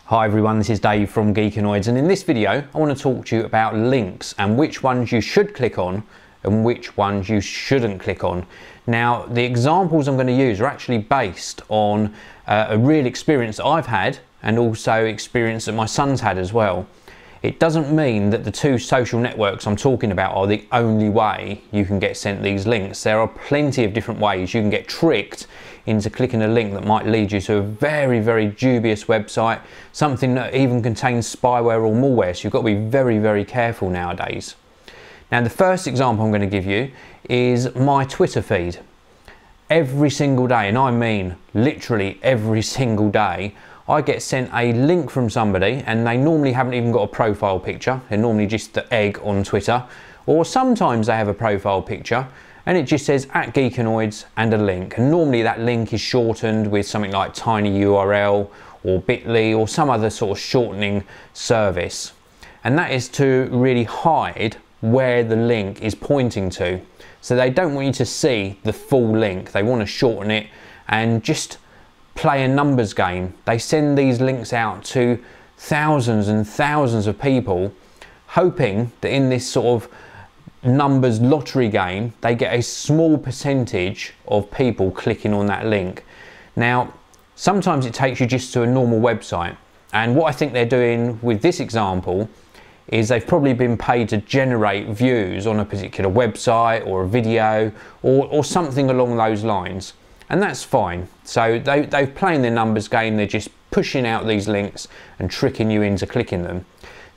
Hi everyone, this is Dave from Geekanoids, and in this video I want to talk to you about links and which ones you should click on and which ones you shouldn't click on. Now, the examples I'm going to use are actually based on a real experience that I've had and also experience that my son's had as well. It doesn't mean that the two social networks I'm talking about are the only way you can get sent these links. There are plenty of different ways you can get tricked into clicking a link that might lead you to a very, very dubious website, something that even contains spyware or malware, so you've got to be very, very careful nowadays. Now, the first example I'm going to give you is my Twitter feed. Every single day, and I mean literally every single day, I get sent a link from somebody, and they normally haven't even got a profile picture. They're normally just the egg on Twitter, or sometimes they have a profile picture and it just says @Geekanoids and a link, and normally that link is shortened with something like tinyurl or bit.ly or some other sort of shortening service, and that is to really hide where the link is pointing to. So they don't want you to see the full link, they want to shorten it and just play a numbers game. They send these links out to thousands and thousands of people, hoping that in this sort of numbers lottery game they get a small percentage of people clicking on that link. Now, sometimes it takes you just to a normal website, and what I think they're doing with this example is they've probably been paid to generate views on a particular website or a video or something along those lines, and that's fine. So they're playing their numbers game, they're just pushing out these links and tricking you into clicking them.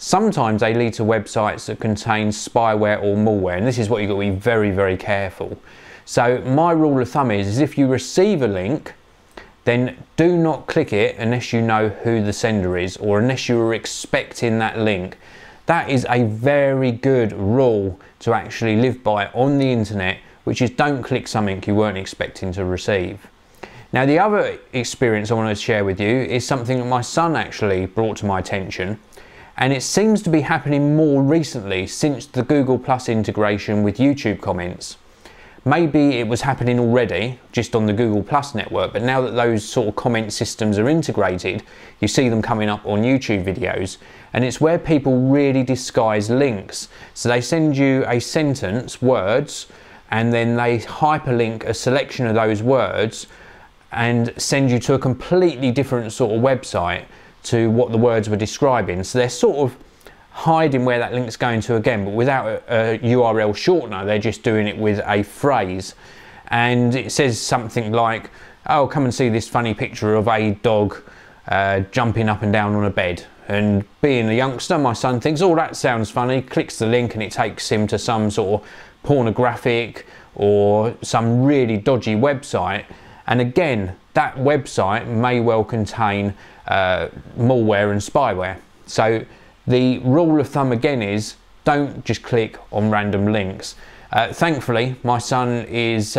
Sometimes they lead to websites that contain spyware or malware, and this is what you've got to be very, very careful. So my rule of thumb is if you receive a link, then do not click it unless you know who the sender is or unless you are expecting that link. That is a very good rule to actually live by on the internet, which is don't click something you weren't expecting to receive. Now, the other experience I want to share with you is something that my son actually brought to my attention, and it seems to be happening more recently since the Google Plus integration with YouTube comments. Maybe it was happening already just on the Google Plus network, but now that those sort of comment systems are integrated, you see them coming up on YouTube videos, and it's where people really disguise links. So they send you a sentence, words, and then they hyperlink a selection of those words and send you to a completely different sort of website to what the words were describing. So they're sort of hiding where that link's going to again, but without a URL shortener, they're just doing it with a phrase. And it says something like, oh, come and see this funny picture of a dog jumping up and down on a bed. And being a youngster, my son thinks, oh, that sounds funny, clicks the link and it takes him to some sort of pornographic or some really dodgy website. And again, that website may well contain malware and spyware. So the rule of thumb again is don't just click on random links. Thankfully, my son is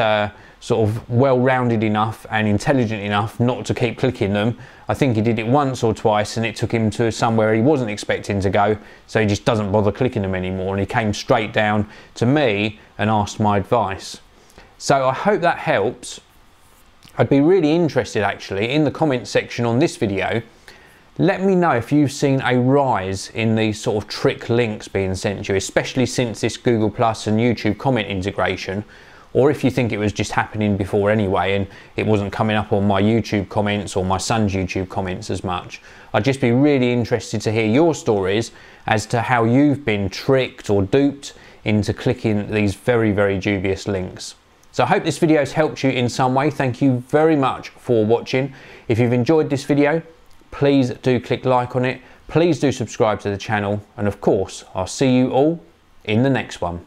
sort of well-rounded enough and intelligent enough not to keep clicking them. I think he did it once or twice and it took him to somewhere he wasn't expecting to go, so he just doesn't bother clicking them anymore, and he came straight down to me and asked my advice. So I hope that helps. I'd be really interested actually in the comments section on this video. Let me know if you've seen a rise in these sort of trick links being sent to you, especially since this Google Plus and YouTube comment integration, or if you think it was just happening before anyway and it wasn't coming up on my YouTube comments or my son's YouTube comments as much. I'd just be really interested to hear your stories as to how you've been tricked or duped into clicking these very, very dubious links. So I hope this video has helped you in some way. Thank you very much for watching. If you've enjoyed this video, please do click like on it. Please do subscribe to the channel. And of course, I'll see you all in the next one.